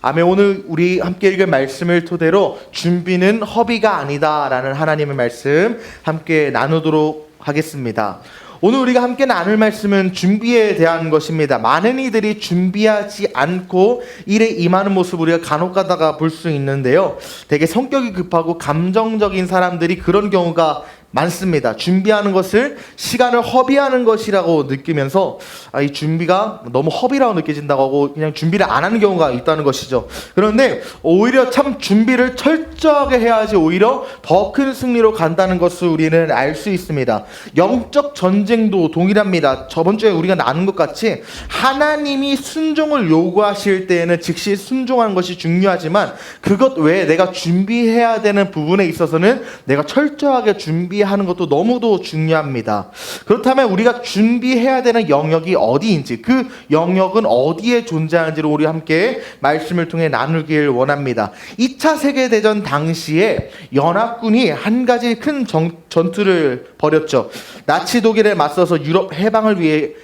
아멘. 오늘 우리 함께 읽은 말씀을 토대로 준비는 허비가 아니다라는 하나님의 말씀 함께 나누도록 하겠습니다. 오늘 우리가 함께 나눌 말씀은 준비에 대한 것입니다. 많은 이들이 준비하지 않고 일에 임하는 모습을 우리가 간혹 가다가 볼 수 있는데요. 되게 성격이 급하고 감정적인 사람들이 그런 경우가 많습니다. 준비하는 것을 시간을 허비하는 것이라고 느끼면서 이 준비가 너무 허비라고 느껴진다고 하고 그냥 준비를 안 하는 경우가 있다는 것이죠. 그런데 오히려 참 준비를 철저하게 해야지 오히려 더 큰 승리로 간다는 것을 우리는 알 수 있습니다. 영적 전쟁도 동일합니다. 저번 주에 우리가 나눈 것 같이 하나님이 순종을 요구하실 때에는 즉시 순종하는 것이 중요하지만 그것 외에 내가 준비해야 되는 부분에 있어서는 내가 철저하게 하는 것도 너무도 중요합니다. 그렇다면 우리가 준비해야 되는 영역이 어디인지, 그 영역은 어디에 존재하는지를 우리 함께 말씀을 통해 나누길 원합니다. 2차 세계대전 당시에 연합군이 한 가지 큰 전투를 벌였죠. 나치 독일에 맞서서 유럽 해방을 위해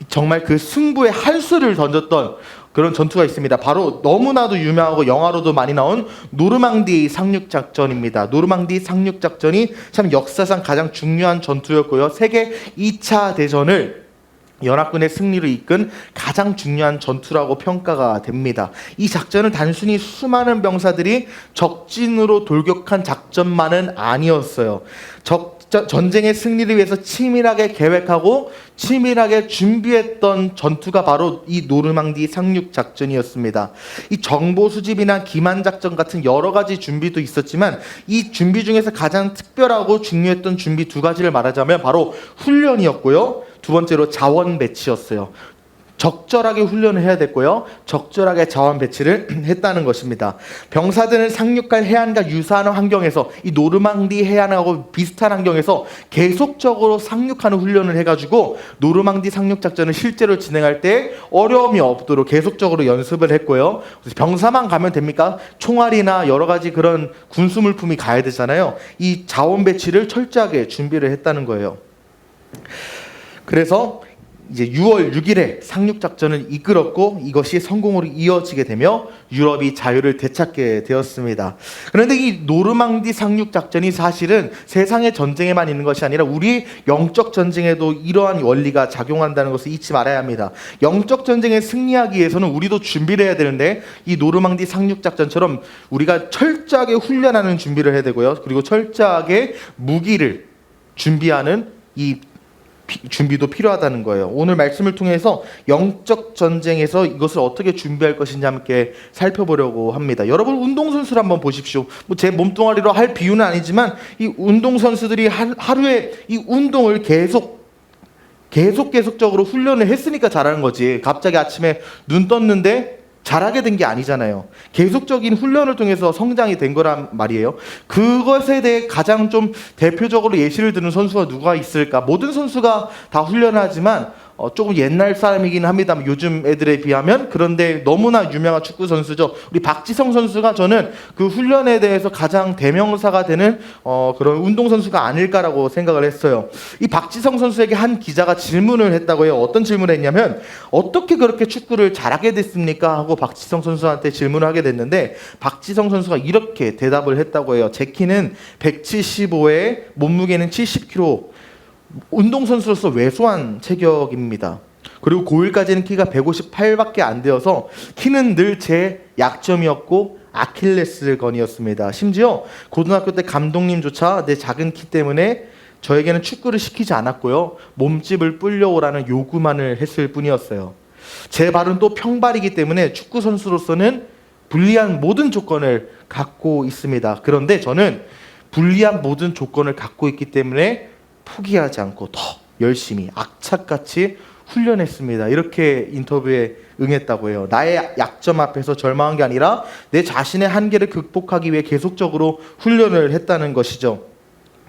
정말 그 승부의 한 수를 던졌던 그런 전투가 있습니다. 바로 너무나도 유명하고 영화로도 많이 나온 노르망디 상륙작전입니다. 노르망디 상륙작전이 참 역사상 가장 중요한 전투였고요. 세계 2차 대전을 연합군의 승리를 이끈 가장 중요한 전투라고 평가가 됩니다. 이 작전은 단순히 수많은 병사들이 적진으로 돌격한 작전만은 아니었어요. 전쟁의 승리를 위해서 치밀하게 계획하고 치밀하게 준비했던 전투가 바로 이 노르망디 상륙 작전이었습니다. 이 정보 수집이나 기만 작전 같은 여러 가지 준비도 있었지만 이 준비 중에서 가장 특별하고 중요했던 준비 두 가지를 말하자면 바로 훈련이었고요. 두 번째로 자원 배치였어요. 적절하게 훈련을 해야 됐고요. 적절하게 자원 배치를 했다는 것입니다. 병사들은 상륙할 해안과 유사한 환경에서 이 노르망디 해안하고 비슷한 환경에서 계속적으로 상륙하는 훈련을 해가지고 노르망디 상륙작전을 실제로 진행할 때 어려움이 없도록 계속적으로 연습을 했고요. 그래서 병사만 가면 됩니까? 총알이나 여러 가지 그런 군수물품이 가야 되잖아요. 이 자원 배치를 철저하게 준비를 했다는 거예요. 그래서 이제 6월 6일에 상륙작전을 이끌었고 이것이 성공으로 이어지게 되며 유럽이 자유를 되찾게 되었습니다. 그런데 이 노르망디 상륙작전이 사실은 세상의 전쟁에만 있는 것이 아니라 우리 영적 전쟁에도 이러한 원리가 작용한다는 것을 잊지 말아야 합니다. 영적 전쟁에 승리하기 위해서는 우리도 준비를 해야 되는데 이 노르망디 상륙작전처럼 우리가 철저하게 훈련하는 준비를 해야 되고요. 그리고 철저하게 무기를 준비하는 이 준비도 필요하다는 거예요. 오늘 말씀을 통해서 영적 전쟁에서 이것을 어떻게 준비할 것인지 함께 살펴보려고 합니다. 여러분 운동선수를 한번 보십시오. 제 몸뚱아리로 할 비유는 아니지만 이 운동선수들이 하루에 이 운동을 계속적으로 훈련을 했으니까 잘하는 거지. 갑자기 아침에 눈 떴는데 잘하게 된 게 아니잖아요. 계속적인 훈련을 통해서 성장이 된 거란 말이에요. 그것에 대해 가장 좀 대표적으로 예시를 드는 선수가 누가 있을까? 모든 선수가 다 훈련하지만 조금 옛날 사람이긴 합니다. 요즘 애들에 비하면. 그런데 너무나 유명한 축구 선수죠. 우리 박지성 선수가 저는 그 훈련에 대해서 가장 대명사가 되는 그런 운동 선수가 아닐까라고 생각을 했어요. 이 박지성 선수에게 한 기자가 질문을 했다고 해요. 어떤 질문을 했냐면 어떻게 그렇게 축구를 잘하게 됐습니까? 하고 박지성 선수한테 질문을 하게 됐는데 박지성 선수가 이렇게 대답을 했다고 해요. 제 키는 175에 몸무게는 70kg. 운동선수로서 왜소한 체격입니다. 그리고 고1까지는 키가 158밖에 안 되어서 키는 늘 제 약점이었고 아킬레스건이었습니다. 심지어 고등학교 때 감독님조차 내 작은 키 때문에 저에게는 축구를 시키지 않았고요. 몸집을 불려오라는 요구만을 했을 뿐이었어요. 제 발은 또 평발이기 때문에 축구 선수로서는 불리한 모든 조건을 갖고 있습니다. 그런데 저는 불리한 모든 조건을 갖고 있기 때문에 포기하지 않고 더 열심히 악착같이 훈련했습니다. 이렇게 인터뷰에 응했다고 해요. 나의 약점 앞에서 절망한 게 아니라 내 자신의 한계를 극복하기 위해 계속적으로 훈련을 했다는 것이죠.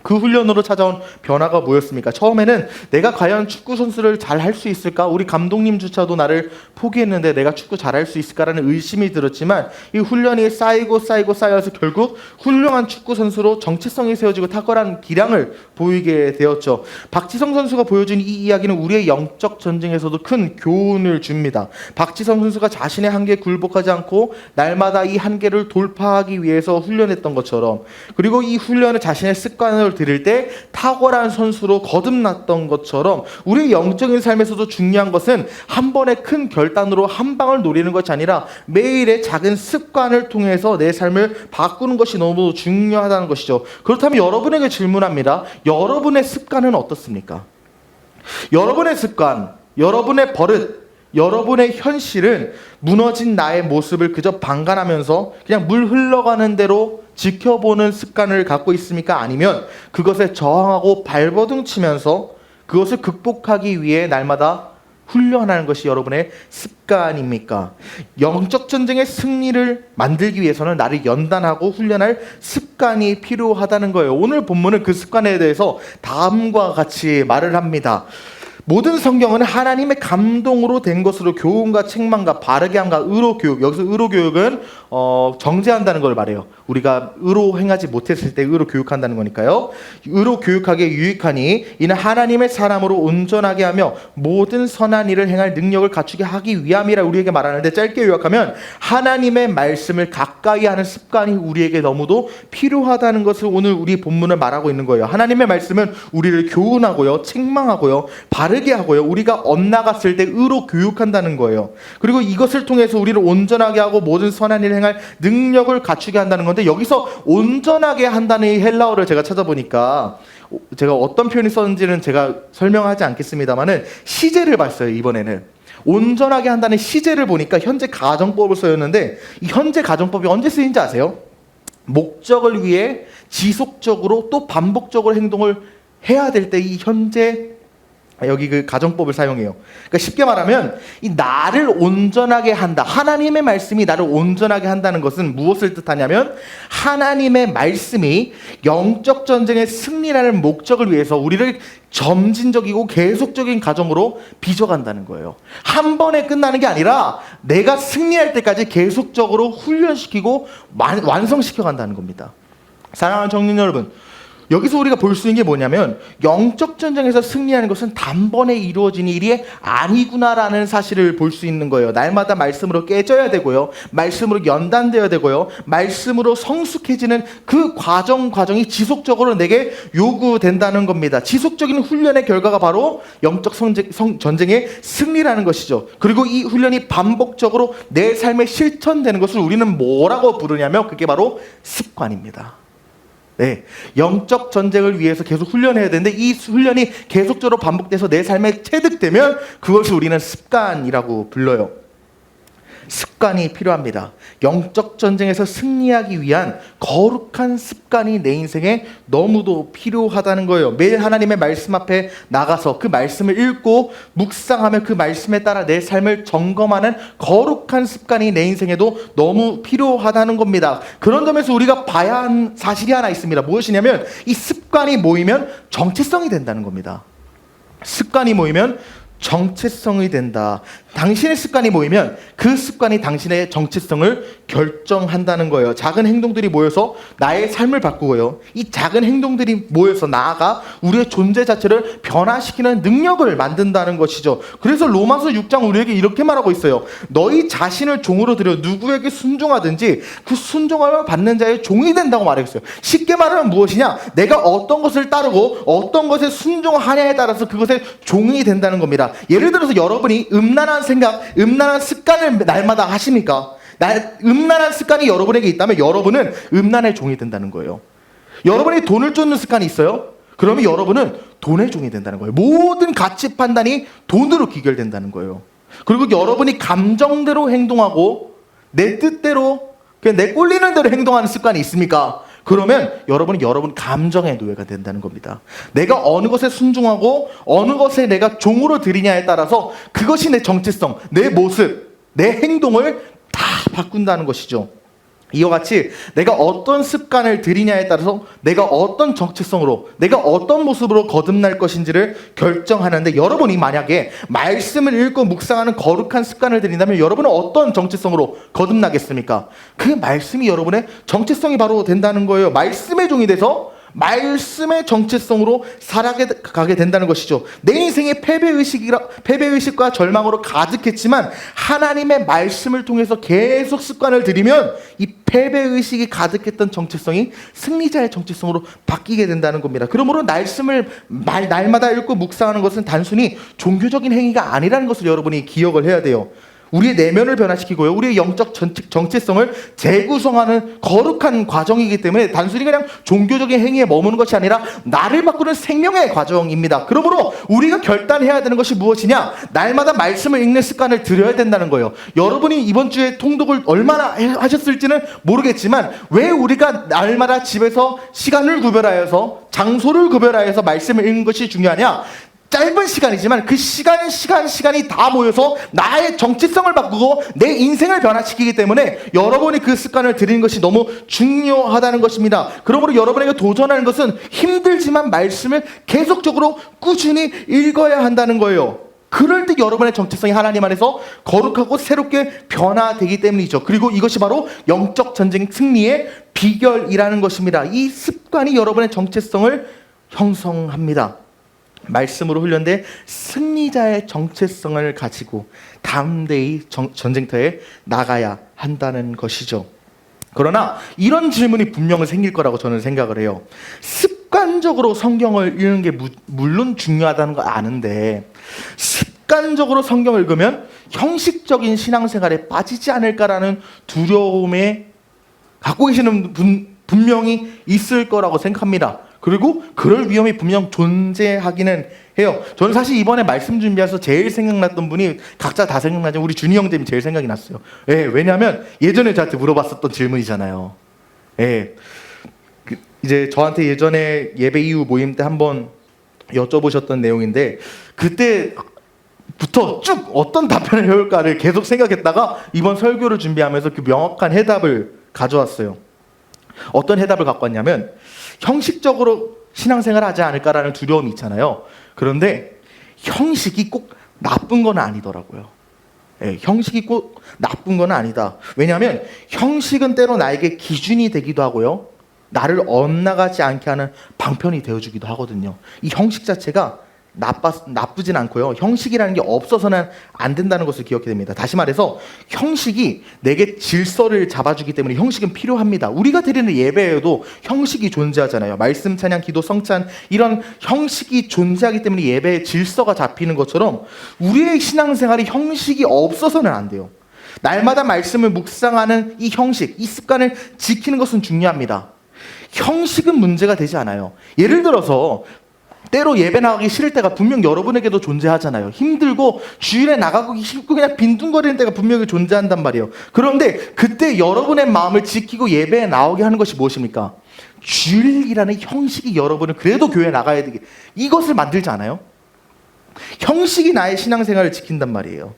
그 훈련으로 찾아온 변화가 뭐였습니까? 처음에는 내가 과연 축구 선수를 잘 할 수 있을까? 우리 감독님조차도 나를 포기했는데 내가 축구 잘할 수 있을까라는 의심이 들었지만 이 훈련이 쌓여서 결국 훌륭한 축구 선수로 정체성이 세워지고 탁월한 기량을 보이게 되었죠. 박지성 선수가 보여준 이 이야기는 우리의 영적 전쟁에서도 큰 교훈을 줍니다. 박지성 선수가 자신의 한계에 굴복하지 않고 날마다 이 한계를 돌파하기 위해서 훈련했던 것처럼, 그리고 이 훈련을 자신의 습관을 들일 때 탁월한 선수로 거듭났던 것처럼 우리의 영적인 삶에서도 중요한 것은 한 번의 큰 결단으로 한 방을 노리는 것이 아니라 매일의 작은 습관을 통해서 내 삶을 바꾸는 것이 너무 중요하다는 것이죠. 그렇다면 여러분에게 질문합니다. 여러분의 습관은 어떻습니까? 여러분의 습관, 여러분의 버릇, 여러분의 현실은 무너진 나의 모습을 그저 방관하면서 그냥 물 흘러가는 대로 지켜보는 습관을 갖고 있습니까? 아니면 그것에 저항하고 발버둥 치면서 그것을 극복하기 위해 날마다 훈련하는 것이 여러분의 습관입니까? 영적 전쟁의 승리를 만들기 위해서는 나를 연단하고 훈련할 습관이 필요하다는 거예요. 오늘 본문은 그 습관에 대해서 다음과 같이 말을 합니다. 모든 성경은 하나님의 감동으로 된 것으로 교훈과 책망과 바르게 함과 의로 교육, 여기서 의로 교육은 정죄한다는 걸 말해요. 우리가 의로 행하지 못했을 때 의로 교육한다는 거니까요. 의로 교육하기에 유익하니 이는 하나님의 사람으로 온전하게 하며 모든 선한 일을 행할 능력을 갖추게 하기 위함이라 우리에게 말하는데, 짧게 요약하면 하나님의 말씀을 가까이 하는 습관이 우리에게 너무도 필요하다는 것을 오늘 우리 본문을 말하고 있는 거예요. 하나님의 말씀은 우리를 교훈하고요, 책망하고요, 바르게 하고요, 우리가 엇나갔을 때 의로 교육한다는 거예요. 그리고 이것을 통해서 우리를 온전하게 하고 모든 선한 일을 행할 능력을 갖추게 한다는 건데, 여기서 온전하게 한다는 이 헬라어를 제가 찾아보니까 제가 어떤 표현이 썼는지는 제가 설명하지 않겠습니다만은 시제를 봤어요. 이번에는 온전하게 한다는 시제를 보니까 현재 가정법을 써였는데, 이 현재 가정법이 언제 쓰인지 아세요? 목적을 위해 지속적으로 또 반복적으로 행동을 해야 될 때 이 현재 여기 그 가정법을 사용해요. 그러니까 쉽게 말하면 이 나를 온전하게 한다, 하나님의 말씀이 나를 온전하게 한다는 것은 무엇을 뜻하냐면, 하나님의 말씀이 영적 전쟁의 승리라는 목적을 위해서 우리를 점진적이고 계속적인 과정으로 빚어간다는 거예요. 한 번에 끝나는 게 아니라 내가 승리할 때까지 계속적으로 훈련시키고 완성시켜 간다는 겁니다. 사랑하는 청년 여러분, 여기서 우리가 볼 수 있는 게 뭐냐면, 영적 전쟁에서 승리하는 것은 단번에 이루어지는 일이 아니구나라는 사실을 볼 수 있는 거예요. 날마다 말씀으로 깨져야 되고요, 말씀으로 연단되어야 되고요, 말씀으로 성숙해지는 그 과정이 지속적으로 내게 요구된다는 겁니다. 지속적인 훈련의 결과가 바로 영적 전쟁의 승리라는 것이죠. 그리고 이 훈련이 반복적으로 내 삶에 실천되는 것을 우리는 뭐라고 부르냐면, 그게 바로 습관입니다. 네, 영적 전쟁을 위해서 계속 훈련해야 되는데, 이 훈련이 계속적으로 반복돼서 내 삶에 체득되면 그것을 우리는 습관이라고 불러요. 습관이 필요합니다. 영적 전쟁에서 승리하기 위한 거룩한 습관이 내 인생에 너무도 필요하다는 거예요. 매일 하나님의 말씀 앞에 나가서 그 말씀을 읽고 묵상하며 그 말씀에 따라 내 삶을 점검하는 거룩한 습관이 내 인생에도 너무 필요하다는 겁니다. 그런 점에서 우리가 봐야 하는 사실이 하나 있습니다. 무엇이냐면, 이 습관이 모이면 정체성이 된다는 겁니다. 습관이 모이면 정체성이 된다. 당신의 습관이 모이면 그 습관이 당신의 정체성을 결정한다는 거예요. 작은 행동들이 모여서 나의 삶을 바꾸고요, 이 작은 행동들이 모여서 나아가 우리의 존재 자체를 변화시키는 능력을 만든다는 것이죠. 그래서 로마서 6장 우리에게 이렇게 말하고 있어요. 너희 자신을 종으로 들여 누구에게 순종하든지 그 순종함을 받는 자의 종이 된다고 말했어요. 쉽게 말하면 무엇이냐? 내가 어떤 것을 따르고 어떤 것에 순종하냐에 따라서 그것의 종이 된다는 겁니다. 예를 들어서 여러분이 음란한 생각, 음란한 습관을 날마다 하십니까? 음란한 습관이 여러분에게 있다면 여러분은 음란의 종이 된다는 거예요. 여러분이 돈을 쫓는 습관이 있어요? 그러면 여러분은 돈의 종이 된다는 거예요. 모든 가치 판단이 돈으로 귀결된다는 거예요. 그리고 여러분이 감정대로 행동하고 내 뜻대로, 그냥 내 꼴리는 대로 행동하는 습관이 있습니까? 그러면 여러분은 여러분 감정의 노예가 된다는 겁니다. 내가 어느 것에 순종하고 어느 것에 내가 종으로 들이냐에 따라서 그것이 내 정체성, 내 모습, 내 행동을 다 바꾼다는 것이죠. 이와 같이 내가 어떤 습관을 들이냐에 따라서 내가 어떤 정체성으로, 내가 어떤 모습으로 거듭날 것인지를 결정하는데, 여러분이 만약에 말씀을 읽고 묵상하는 거룩한 습관을 들인다면 여러분은 어떤 정체성으로 거듭나겠습니까? 그 말씀이 여러분의 정체성이 바로 된다는 거예요. 말씀의 종이 돼서 말씀의 정체성으로 살아가게 된다는 것이죠. 내 인생의 패배의식과 절망으로 가득했지만 하나님의 말씀을 통해서 계속 습관을 들이면 이 패배의식이 가득했던 정체성이 승리자의 정체성으로 바뀌게 된다는 겁니다. 그러므로 말씀을 날마다 읽고 묵상하는 것은 단순히 종교적인 행위가 아니라는 것을 여러분이 기억을 해야 돼요. 우리의 내면을 변화시키고요, 우리의 영적 정체성을 재구성하는 거룩한 과정이기 때문에 단순히 그냥 종교적인 행위에 머무는 것이 아니라 나를 바꾸는 생명의 과정입니다. 그러므로 우리가 결단해야 되는 것이 무엇이냐? 날마다 말씀을 읽는 습관을 들여야 된다는 거예요. 여러분이 이번 주에 통독을 얼마나 하셨을지는 모르겠지만 왜 우리가 날마다 집에서 시간을 구별하여서, 장소를 구별하여서 말씀을 읽는 것이 중요하냐? 짧은 시간이지만 그 시간이 다 모여서 나의 정체성을 바꾸고 내 인생을 변화시키기 때문에 여러분이 그 습관을 들이는 것이 너무 중요하다는 것입니다. 그러므로 여러분에게 도전하는 것은 힘들지만 말씀을 계속적으로 꾸준히 읽어야 한다는 거예요. 그럴 때 여러분의 정체성이 하나님 안에서 거룩하고 새롭게 변화되기 때문이죠. 그리고 이것이 바로 영적 전쟁 승리의 비결이라는 것입니다. 이 습관이 여러분의 정체성을 형성합니다. 말씀으로 훈련된 승리자의 정체성을 가지고 다음 데이 전쟁터에 나가야 한다는 것이죠. 그러나 이런 질문이 분명히 생길 거라고 저는 생각을 해요. 습관적으로 성경을 읽는 게 물론 중요하다는 거 아는데, 습관적으로 성경을 읽으면 형식적인 신앙생활에 빠지지 않을까라는 두려움에 갖고 계시는 분 분명히 있을 거라고 생각합니다. 그리고 그럴 위험이 분명 존재하기는 해요. 저는 사실 이번에 말씀 준비해서 제일 생각났던 분이, 각자 다 생각나지만 우리 준이 형님이 제일 생각이 났어요. 예, 왜냐하면 예전에 저한테 물어봤었던 질문이잖아요. 예, 이제 저한테 예전에 예배 이후 모임 때 한번 여쭤보셨던 내용인데, 그때부터 쭉 어떤 답변을 해올까를 계속 생각했다가 이번 설교를 준비하면서 그 명확한 해답을 가져왔어요. 어떤 해답을 갖고 왔냐면, 형식적으로 신앙생활을 하지 않을까라는 두려움이 있잖아요. 그런데 형식이 꼭 나쁜 건 아니더라고요. 네, 형식이 꼭 나쁜 건 아니다. 왜냐하면 형식은 때로 나에게 기준이 되기도 하고요, 나를 엇나가지 않게 하는 방편이 되어주기도 하거든요. 이 형식 자체가 나쁘진 않고요, 형식이라는 게 없어서는 안 된다는 것을 기억해야 됩니다. 다시 말해서 형식이 내게 질서를 잡아주기 때문에 형식은 필요합니다. 우리가 드리는 예배에도 형식이 존재하잖아요. 말씀, 찬양, 기도, 성찬, 이런 형식이 존재하기 때문에 예배의 질서가 잡히는 것처럼 우리의 신앙생활이 형식이 없어서는 안 돼요. 날마다 말씀을 묵상하는 이 형식, 이 습관을 지키는 것은 중요합니다. 형식은 문제가 되지 않아요. 예를 들어서 때로 예배 나가기 싫을 때가 분명 여러분에게도 존재하잖아요. 힘들고 주일에 나가기 싫고 그냥 빈둥거리는 때가 분명히 존재한단 말이에요. 그런데 그때 여러분의 마음을 지키고 예배에 나오게 하는 것이 무엇입니까? 주일이라는 형식이 여러분은 그래도 교회에 나가야 되게, 이것을 만들지 않아요? 형식이 나의 신앙생활을 지킨단 말이에요.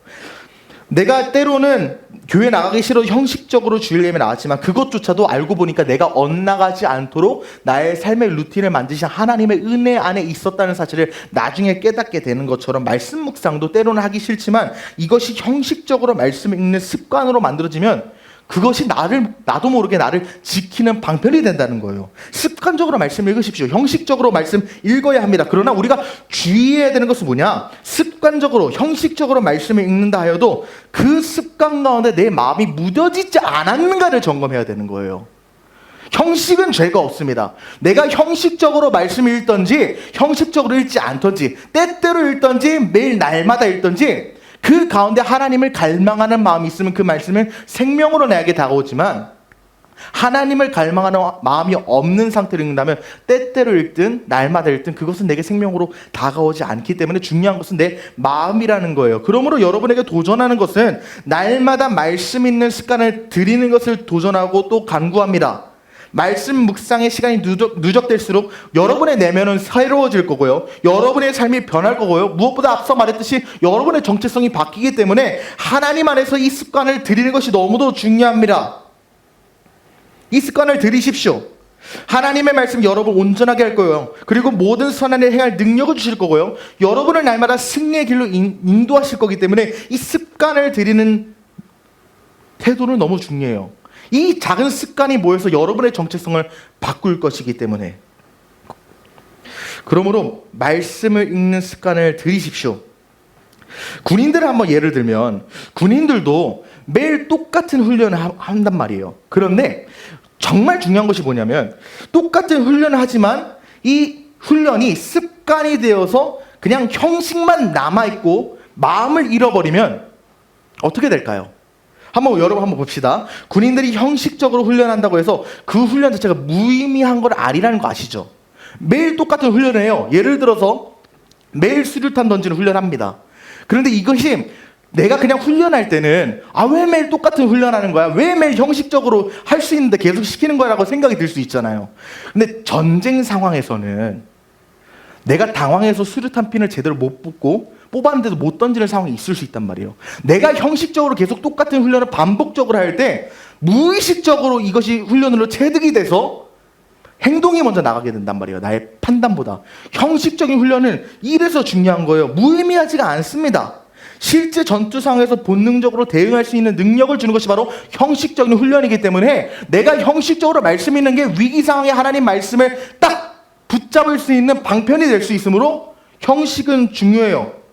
내가 때로는 교회 나가기 싫어 형식적으로 주일 예배 나왔지만 그것조차도 알고 보니까 내가 엇나가지 않도록 나의 삶의 루틴을 만드신 하나님의 은혜 안에 있었다는 사실을 나중에 깨닫게 되는 것처럼, 말씀 묵상도 때로는 하기 싫지만 이것이 형식적으로 말씀을 읽는 습관으로 만들어지면 그것이 나도 모르게 나를 지키는 방편이 된다는 거예요. 습관적으로 말씀 읽으십시오. 형식적으로 말씀 읽어야 합니다. 그러나 우리가 주의해야 되는 것은 뭐냐? 습관적으로, 형식적으로 말씀을 읽는다 하여도 그 습관 가운데 내 마음이 묻어지지 않았는가를 점검해야 되는 거예요. 형식은 죄가 없습니다. 내가 형식적으로 말씀을 읽던지 형식적으로 읽지 않던지, 때때로 읽던지 매일 날마다 읽던지, 그 가운데 하나님을 갈망하는 마음이 있으면 그 말씀은 생명으로 나에게 다가오지만, 하나님을 갈망하는 마음이 없는 상태로 읽는다면 때때로 읽든 날마다 읽든 그것은 내게 생명으로 다가오지 않기 때문에 중요한 것은 내 마음이라는 거예요. 그러므로 여러분에게 도전하는 것은 날마다 말씀 읽는 습관을 들이는 것을 도전하고 또 간구합니다. 말씀 묵상의 시간이 누적될수록 여러분의 내면은 새로워질 거고요, 여러분의 삶이 변할 거고요, 무엇보다 앞서 말했듯이 여러분의 정체성이 바뀌기 때문에 하나님 안에서 이 습관을 들이는 것이 너무도 중요합니다. 이 습관을 들이십시오. 하나님의 말씀 여러분 온전하게 할 거예요. 그리고 모든 선한 일을 행할 능력을 주실 거고요. 여러분을 날마다 승리의 길로 인도하실 거기 때문에 이 습관을 들이는 태도는 너무 중요해요. 이 작은 습관이 모여서 여러분의 정체성을 바꿀 것이기 때문에. 그러므로 말씀을 읽는 습관을 들이십시오. 군인들을 한번 예를 들면 군인들도 매일 똑같은 훈련을 한단 말이에요. 그런데 정말 중요한 것이 뭐냐면 똑같은 훈련을 하지만 이 훈련이 습관이 되어서 그냥 형식만 남아있고 마음을 잃어버리면 어떻게 될까요? 여러분 한번 봅시다. 군인들이 형식적으로 훈련한다고 해서 그 훈련 자체가 무의미한 걸 아니라는 거 아시죠? 매일 똑같은 훈련을 해요. 예를 들어서 매일 수류탄 던지는 훈련합니다. 그런데 이것이 내가 그냥 훈련할 때는 왜 매일 똑같은 훈련하는 거야? 왜 매일 형식적으로 할 수 있는데 계속 시키는 거야? 라고 생각이 들 수 있잖아요. 근데 전쟁 상황에서는 내가 당황해서 수류탄 핀을 제대로 못 뽑았는데도 못 던지는 상황이 있을 수 있단 말이에요. 내가 형식적으로 계속 똑같은 훈련을 반복적으로 할 때 무의식적으로 이것이 훈련으로 체득이 돼서 행동이 먼저 나가게 된단 말이에요. 나의 판단보다. 형식적인 훈련은 이래서 중요한 거예요. 무의미하지가 않습니다. 실제 전투 상황에서 본능적으로 대응할 수 있는 능력을 주는 것이 바로 형식적인 훈련이기 때문에 내가 형식적으로 말씀 있는 게 위기 상황에 하나님 말씀을 딱 붙잡을 수 있는 방편이 될 수 있으므로 형식은 중요해요.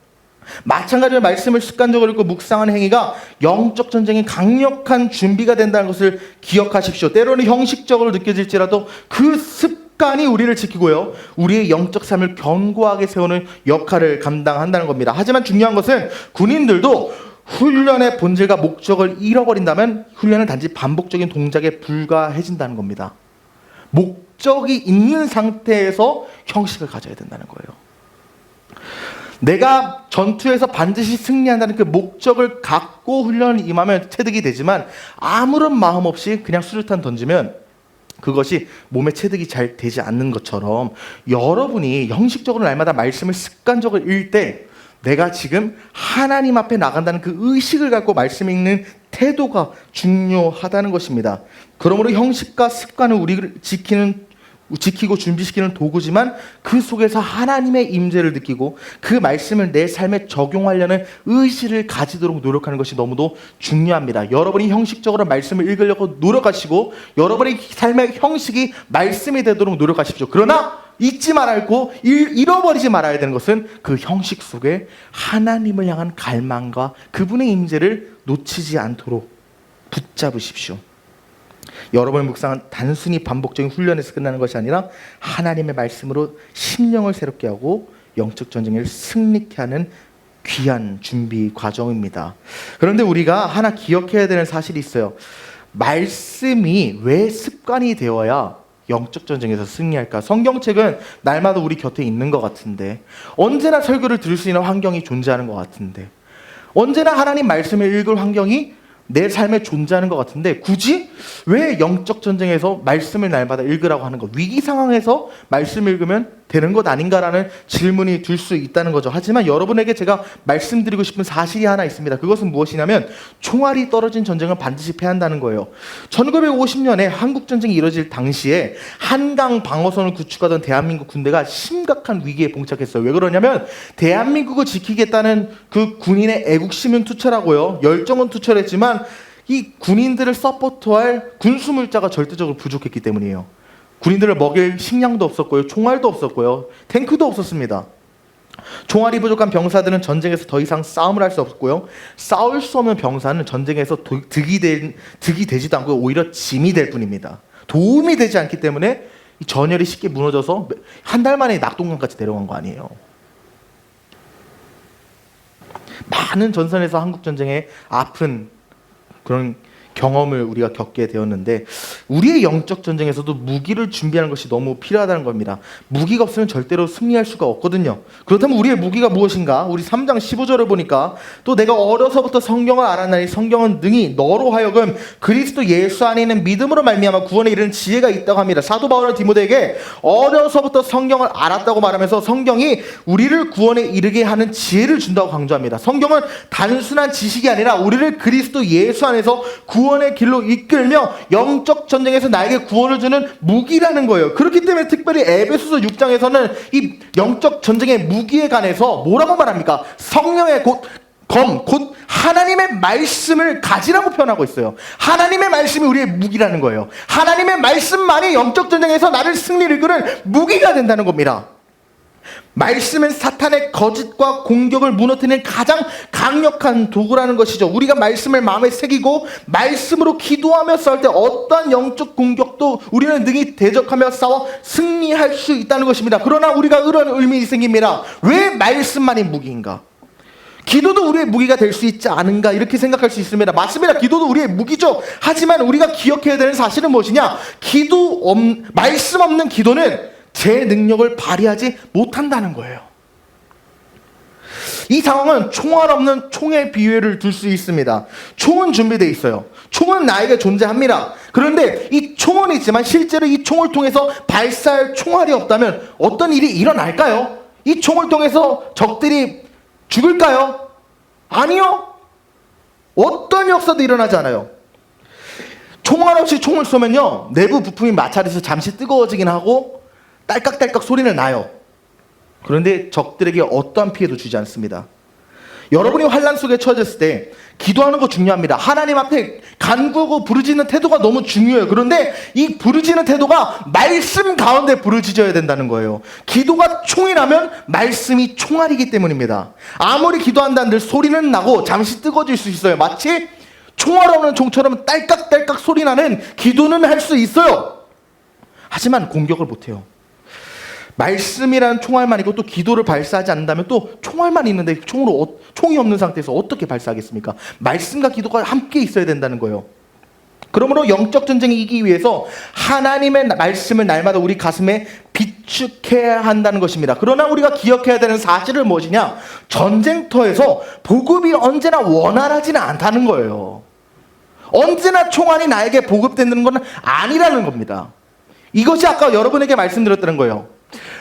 마찬가지로 말씀을 습관적으로 읽고 묵상하는 행위가 영적 전쟁의 강력한 준비가 된다는 것을 기억하십시오. 때로는 형식적으로 느껴질지라도 그 습관이 우리를 지키고요, 우리의 영적 삶을 견고하게 세우는 역할을 감당한다는 겁니다. 하지만 중요한 것은 군인들도 훈련의 본질과 목적을 잃어버린다면 훈련은 단지 반복적인 동작에 불과해진다는 겁니다. 목적이 있는 상태에서 형식을 가져야 된다는 거예요. 내가 전투에서 반드시 승리한다는 그 목적을 갖고 훈련을 임하면 체득이 되지만 아무런 마음 없이 그냥 수류탄 던지면 그것이 몸에 체득이 잘 되지 않는 것처럼 여러분이 형식적으로 날마다 말씀을 습관적으로 읽을 때 내가 지금 하나님 앞에 나간다는 그 의식을 갖고 말씀 읽는 태도가 중요하다는 것입니다. 그러므로 형식과 습관은 우리를 지키고 준비시키는 도구지만 그 속에서 하나님의 임재를 느끼고 그 말씀을 내 삶에 적용하려는 의지를 가지도록 노력하는 것이 너무도 중요합니다. 여러분이 형식적으로 말씀을 읽으려고 노력하시고 여러분의 삶의 형식이 말씀이 되도록 노력하십시오. 그러나 잊지 말고 잃어버리지 말아야 되는 것은 그 형식 속에 하나님을 향한 갈망과 그분의 임재를 놓치지 않도록 붙잡으십시오. 여러분의 묵상은 단순히 반복적인 훈련에서 끝나는 것이 아니라 하나님의 말씀으로 심령을 새롭게 하고 영적 전쟁을 승리케 하는 귀한 준비 과정입니다. 그런데 우리가 하나 기억해야 되는 사실이 있어요. 말씀이 왜 습관이 되어야 영적 전쟁에서 승리할까? 성경책은 날마다 우리 곁에 있는 것 같은데, 언제나 설교를 들을 수 있는 환경이 존재하는 것 같은데, 언제나 하나님 말씀을 읽을 환경이 내 삶에 존재하는 것 같은데 굳이 왜 영적 전쟁에서 말씀을 날마다 읽으라고 하는 것? 위기 상황에서 말씀 읽으면 되는 것 아닌가라는 질문이 들 수 있다는 거죠. 하지만 여러분에게 제가 말씀드리고 싶은 사실이 하나 있습니다. 그것은 무엇이냐면 총알이 떨어진 전쟁을 반드시 패한다는 거예요. 1950년에 한국전쟁이 이뤄질 당시에 한강 방어선을 구축하던 대한민국 군대가 심각한 위기에 봉착했어요. 왜 그러냐면 대한민국을 지키겠다는 그 군인의 애국심은 투철하고요, 열정은 투철했지만 이 군인들을 서포트할 군수물자가 절대적으로 부족했기 때문이에요. 군인들을 먹일 식량도 없었고요, 총알도 없었고요, 탱크도 없었습니다. 총알이 부족한 병사들은 전쟁에서 더 이상 싸움을 할 수 없고요, 싸울 수 없는 병사는 전쟁에서 득이 되지도 않고 오히려 짐이 될 뿐입니다. 도움이 되지 않기 때문에 이 전열이 쉽게 무너져서 한 달 만에 낙동강까지 내려간 거 아니에요. 많은 전선에서 한국전쟁의 아픈 그런 경험을 우리가 겪게 되었는데 우리의 영적 전쟁에서도 무기를 준비하는 것이 너무 필요하다는 겁니다. 무기가 없으면 절대로 승리할 수가 없거든요. 그렇다면 우리의 무기가 무엇인가? 우리 3장 15절을 보니까 또 내가 어려서부터 성경을 알았나니 성경은 능히 너로 하여금 그리스도 예수 안에 있는 믿음으로 말미암아 구원에 이르는 지혜가 있다고 합니다. 사도 바울은 디모데에게 어려서부터 성경을 알았다고 말하면서 성경이 우리를 구원에 이르게 하는 지혜를 준다고 강조합니다. 성경은 단순한 지식이 아니라 우리를 그리스도 예수 안에서 구원에 구원의 길로 이끌며 영적 전쟁에서 나에게 구원을 주는 무기라는 거예요. 그렇기 때문에 특별히 에베소서 6장에서는 이 영적 전쟁의 무기에 관해서 뭐라고 말합니까? 성령의 곧 하나님의 말씀을 가지라고 표현하고 있어요. 하나님의 말씀이 우리의 무기라는 거예요. 하나님의 말씀만이 영적 전쟁에서 나를 승리를 이끄는 무기가 된다는 겁니다. 말씀은 사탄의 거짓과 공격을 무너뜨리는 가장 강력한 도구라는 것이죠. 우리가 말씀을 마음에 새기고 말씀으로 기도하며 싸울 때 어떠한 영적 공격도 우리는 능히 대적하며 싸워 승리할 수 있다는 것입니다. 그러나 우리가 이런 의문이 생깁니다. 왜 말씀만이 무기인가? 기도도 우리의 무기가 될 수 있지 않은가 이렇게 생각할 수 있습니다. 맞습니다. 기도도 우리의 무기죠. 하지만 우리가 기억해야 되는 사실은 무엇이냐? 말씀 없는 기도는 제 능력을 발휘하지 못한다는 거예요. 이 상황은 총알 없는 총의 비유를 둘 수 있습니다. 총은 준비되어 있어요. 총은 나에게 존재합니다. 그런데 이 총은 있지만 실제로 이 총을 통해서 발사할 총알이 없다면 어떤 일이 일어날까요? 이 총을 통해서 적들이 죽을까요? 아니요. 어떤 역사도 일어나지 않아요. 총알 없이 총을 쏘면요, 내부 부품이 마찰해서 잠시 뜨거워지긴 하고 딸깍딸깍 소리는 나요. 그런데 적들에게 어떠한 피해도 주지 않습니다. 여러분이 환난 속에 처해졌을 때 기도하는 거 중요합니다. 하나님 앞에 간구하고 부르짖는 태도가 너무 중요해요. 그런데 이 부르짖는 태도가 말씀 가운데 부르짖어야 된다는 거예요. 기도가 총이라면 말씀이 총알이기 때문입니다. 아무리 기도한다는들 소리는 나고 잠시 뜨거워질 수 있어요. 마치 총알 없는 총처럼 딸깍딸깍 소리 나는 기도는 할 수 있어요. 하지만 공격을 못해요. 말씀이라는 총알만 있고 또 기도를 발사하지 않는다면 또 총알만 있는데 총이 없는 상태에서 어떻게 발사하겠습니까? 말씀과 기도가 함께 있어야 된다는 거예요. 그러므로 영적 전쟁을 이기기 위해서 하나님의 말씀을 날마다 우리 가슴에 비축해야 한다는 것입니다. 그러나 우리가 기억해야 되는 사실은 무엇이냐? 전쟁터에서 보급이 언제나 원활하지는 않다는 거예요. 언제나 총알이 나에게 보급되는 건 아니라는 겁니다. 이것이 아까 여러분에게 말씀드렸다는 거예요.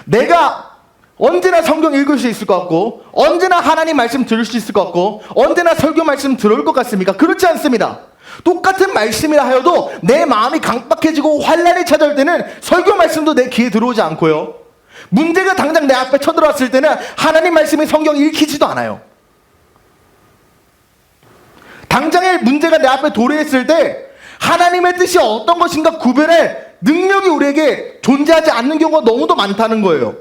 내가 언제나 성경 읽을 수 있을 것 같고 언제나 하나님 말씀 들을 수 있을 것 같고 언제나 설교 말씀 들을 것 같습니까? 그렇지 않습니다. 똑같은 말씀이라 하여도 내 마음이 강박해지고 환난이 찾아올 때는 설교 말씀도 내 귀에 들어오지 않고요, 문제가 당장 내 앞에 쳐들어왔을 때는 하나님 말씀이 성경 읽히지도 않아요. 당장의 문제가 내 앞에 도래했을 때 하나님의 뜻이 어떤 것인가 구별할 능력이 우리에게 존재하지 않는 경우가 너무도 많다는 거예요.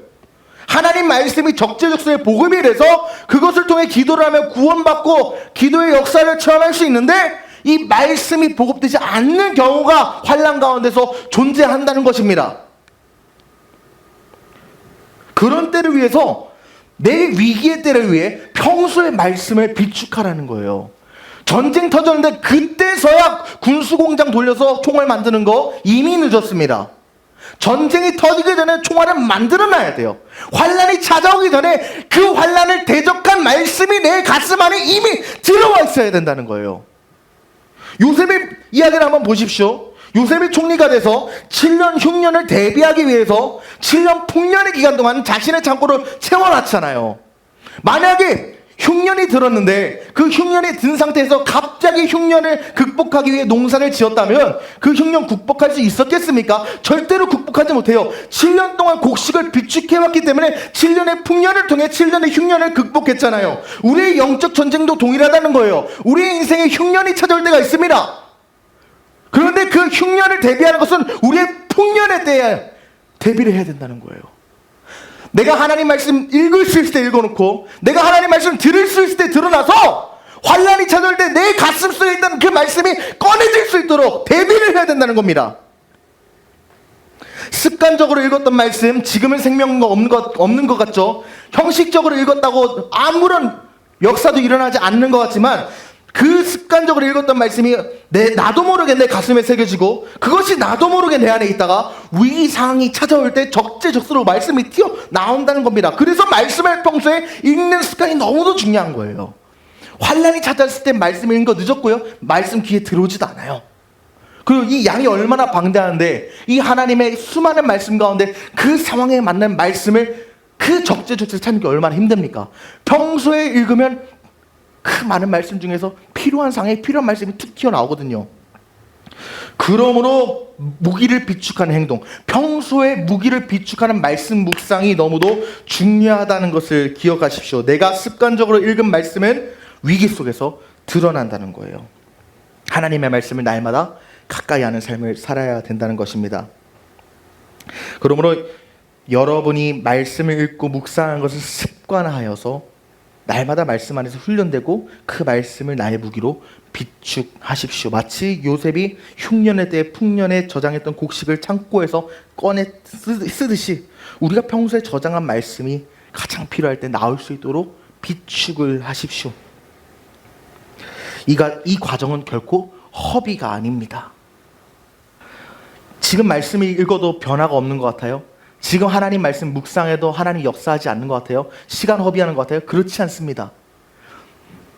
하나님 말씀이 적재적소에 보급이 돼서 그것을 통해 기도를 하며 구원받고 기도의 역사를 체험할 수 있는데 이 말씀이 보급되지 않는 경우가 환난 가운데서 존재한다는 것입니다. 그런 때를 위해서, 내 위기의 때를 위해 평소의 말씀을 비축하라는 거예요. 전쟁 터졌는데 그때서야 군수공장 돌려서 총알 만드는 거 이미 늦었습니다. 전쟁이 터지기 전에 총알을 만들어놔야 돼요. 환란이 찾아오기 전에 그 환란을 대적한 말씀이 내 가슴 안에 이미 들어와 있어야 된다는 거예요. 요셉의 이야기를 한번 보십시오. 요셉이 총리가 돼서 7년 흉년을 대비하기 위해서 7년 풍년의 기간 동안 자신의 창고를 채워놨잖아요. 만약에 흉년이 들었는데 그 흉년이 든 상태에서 갑자기 흉년을 극복하기 위해 농사를 지었다면 그 흉년 극복할 수 있었겠습니까? 절대로 극복하지 못해요. 7년 동안 곡식을 비축해왔기 때문에 7년의 풍년을 통해 7년의 흉년을 극복했잖아요. 우리의 영적 전쟁도 동일하다는 거예요. 우리의 인생에 흉년이 찾아올 때가 있습니다. 그런데 그 흉년을 대비하는 것은 우리의 풍년에 대해 대비를 해야 된다는 거예요. 내가 하나님 말씀 읽을 수 있을 때 읽어놓고 내가 하나님 말씀 들을 수 있을 때 드러나서 환란이 찾아올 때 내 가슴 속에 있던 그 말씀이 꺼내질 수 있도록 대비를 해야 된다는 겁니다. 습관적으로 읽었던 말씀, 지금은 생명과 없는 것 같죠? 형식적으로 읽었다고 아무런 역사도 일어나지 않는 것 같지만 그 습관적으로 읽었던 말씀이 나도 모르게 내 가슴에 새겨지고 그것이 나도 모르게 내 안에 있다가 위기 상황이 찾아올 때 적재적소로 말씀이 튀어나온다는 겁니다. 그래서 말씀을 평소에 읽는 습관이 너무도 중요한 거예요. 환란이 찾아왔을 때 말씀 읽는 거 늦었고요, 말씀 귀에 들어오지도 않아요. 그리고 이 양이 얼마나 방대한데 이 하나님의 수많은 말씀 가운데 그 상황에 맞는 말씀을 그 적재적소에 찾는 게 얼마나 힘듭니까? 평소에 읽으면 그 많은 말씀 중에서 필요한 상황에 필요한 말씀이 툭 튀어나오거든요. 그러므로 무기를 비축하는 행동, 평소에 무기를 비축하는 말씀 묵상이 너무도 중요하다는 것을 기억하십시오. 내가 습관적으로 읽은 말씀은 위기 속에서 드러난다는 거예요. 하나님의 말씀을 날마다 가까이 하는 삶을 살아야 된다는 것입니다. 그러므로 여러분이 말씀을 읽고 묵상하는 것을 습관하여서 날마다 말씀 안에서 훈련되고 그 말씀을 나의 무기로 비축하십시오. 마치 요셉이 흉년의 때에 풍년에 저장했던 곡식을 창고에서 꺼내 쓰듯이 우리가 평소에 저장한 말씀이 가장 필요할 때 나올 수 있도록 비축을 하십시오. 이 과정은 결코 허비가 아닙니다. 지금 말씀을 읽어도 변화가 없는 것 같아요? 지금 하나님 말씀 묵상해도 하나님 역사하지 않는 것 같아요? 시간 허비하는 것 같아요? 그렇지 않습니다.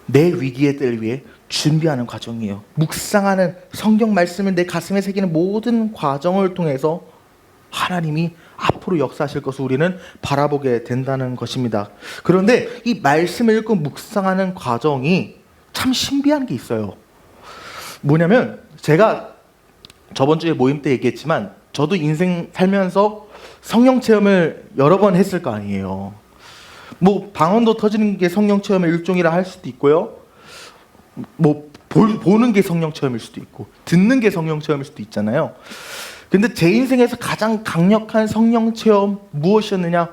내 위기의 때를 위해 준비하는 과정이에요. 묵상하는 성경 말씀을 내 가슴에 새기는 모든 과정을 통해서 하나님이 앞으로 역사하실 것을 우리는 바라보게 된다는 것입니다. 그런데 이 말씀을 읽고 묵상하는 과정이 참 신비한 게 있어요. 뭐냐면 제가 저번 주에 모임 때 얘기했지만 저도 인생 살면서 성령 체험을 여러 번 했을 거 아니에요. 뭐 방언도 터지는 게 성령 체험의 일종이라 할 수도 있고요. 뭐 보는 게 성령 체험일 수도 있고 듣는 게 성령 체험일 수도 있잖아요. 근데 제 인생에서 가장 강력한 성령 체험 무엇이었느냐?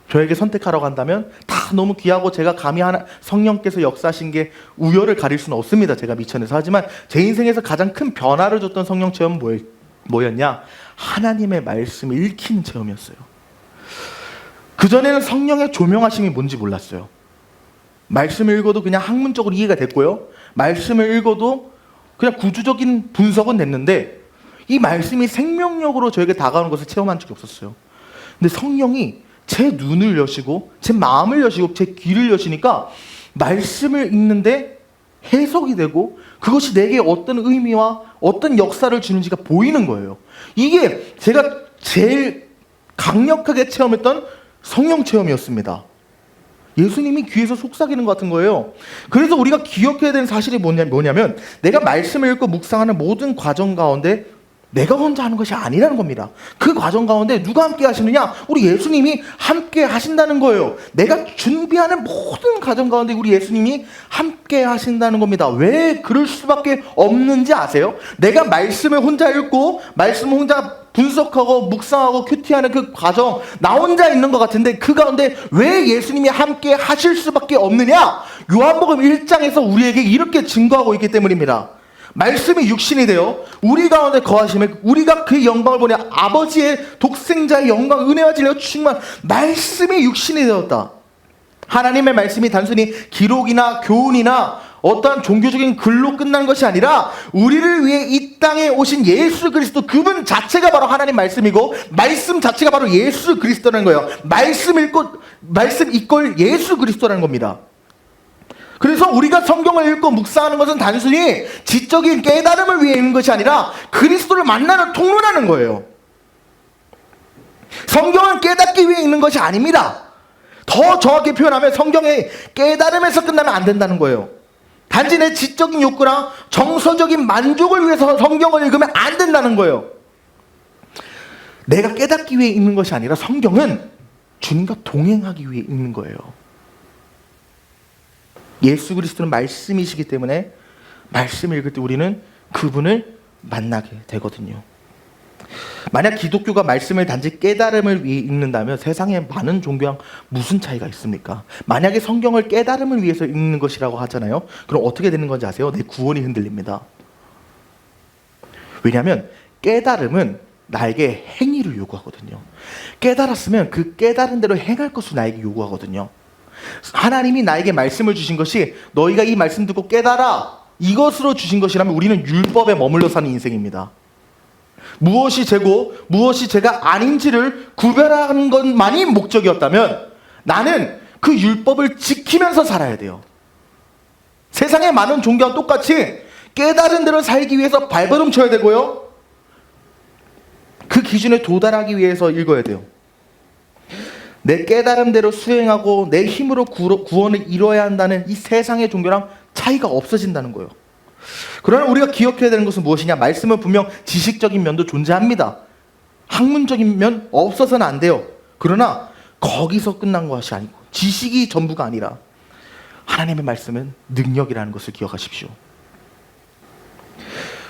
저에게 선택하라고 한다면 다 너무 귀하고 제가 감히 성령께서 역사하신 게 우열을 가릴 수는 없습니다. 제가 미천에서. 하지만 제 인생에서 가장 큰 변화를 줬던 성령 체험은 뭐였냐? 하나님의 말씀을 읽히는 체험이었어요. 그전에는 성령의 조명하심이 뭔지 몰랐어요. 말씀을 읽어도 그냥 학문적으로 이해가 됐고요. 말씀을 읽어도 그냥 구조적인 분석은 됐는데 이 말씀이 생명력으로 저에게 다가오는 것을 체험한 적이 없었어요. 근데 성령이 제 눈을 여시고 제 마음을 여시고 제 귀를 여시니까 말씀을 읽는데 해석이 되고 그것이 내게 어떤 의미와 어떤 역사를 주는지가 보이는 거예요. 이게 제가 제일 강력하게 체험했던 성령 체험이었습니다. 예수님이 귀에서 속삭이는 것 같은 거예요. 그래서 우리가 기억해야 되는 사실이 뭐냐면 내가 말씀을 읽고 묵상하는 모든 과정 가운데 내가 혼자 하는 것이 아니라는 겁니다. 그 과정 가운데 누가 함께 하시느냐? 우리 예수님이 함께 하신다는 거예요. 내가 준비하는 모든 과정 가운데 우리 예수님이 함께 하신다는 겁니다. 왜 그럴 수밖에 없는지 아세요? 내가 말씀을 혼자 읽고 말씀을 혼자 분석하고 묵상하고 큐티하는 그 과정 나 혼자 있는 것 같은데 그 가운데 왜 예수님이 함께 하실 수밖에 없느냐? 요한복음 1장에서 우리에게 이렇게 증거하고 있기 때문입니다. 말씀이 육신이 되어 우리 가운데 거하시면 우리가 그 영광을 보니 아버지의 독생자의 영광 은혜와 진리로 충만 말씀이 육신이 되었다. 하나님의 말씀이 단순히 기록이나 교훈이나 어떠한 종교적인 글로 끝난 것이 아니라 우리를 위해 이 땅에 오신 예수 그리스도 그분 자체가 바로 하나님 말씀이고 말씀 자체가 바로 예수 그리스도라는 거예요. 말씀 이꼴 예수 그리스도라는 겁니다. 그래서 우리가 성경을 읽고 묵상하는 것은 단순히 지적인 깨달음을 위해 읽는 것이 아니라 그리스도를 만나는 통로라는 거예요. 성경은 깨닫기 위해 읽는 것이 아닙니다. 더 정확히 표현하면 성경의 깨달음에서 끝나면 안 된다는 거예요. 단지 내 지적인 욕구랑 정서적인 만족을 위해서 성경을 읽으면 안 된다는 거예요. 내가 깨닫기 위해 읽는 것이 아니라 성경은 주님과 동행하기 위해 읽는 거예요. 예수 그리스도는 말씀이시기 때문에 말씀을 읽을 때 우리는 그분을 만나게 되거든요. 만약 기독교가 말씀을 단지 깨달음을 위해 읽는다면 세상에 많은 종교랑 무슨 차이가 있습니까? 만약에 성경을 깨달음을 위해서 읽는 것이라고 하잖아요. 그럼 어떻게 되는 건지 아세요? 내 구원이 흔들립니다. 왜냐하면 깨달음은 나에게 행위를 요구하거든요. 깨달았으면 그 깨달은 대로 행할 것을 나에게 요구하거든요. 하나님이 나에게 말씀을 주신 것이 너희가 이 말씀 듣고 깨달아 이것으로 주신 것이라면 우리는 율법에 머물러 사는 인생입니다. 무엇이 죄고 무엇이 죄가 아닌지를 구별하는 것만이 목적이었다면 나는 그 율법을 지키면서 살아야 돼요. 세상의 많은 종교와 똑같이 깨달은 대로 살기 위해서 발버둥 쳐야 되고요. 그 기준에 도달하기 위해서 읽어야 돼요. 내 깨달음대로 수행하고 내 힘으로 구원을 이뤄야 한다는 이 세상의 종교랑 차이가 없어진다는 거예요. 그러나 우리가 기억해야 되는 것은 무엇이냐? 말씀은 분명 지식적인 면도 존재합니다. 학문적인 면 없어서는 안 돼요. 그러나 거기서 끝난 것이 아니고 지식이 전부가 아니라 하나님의 말씀은 능력이라는 것을 기억하십시오.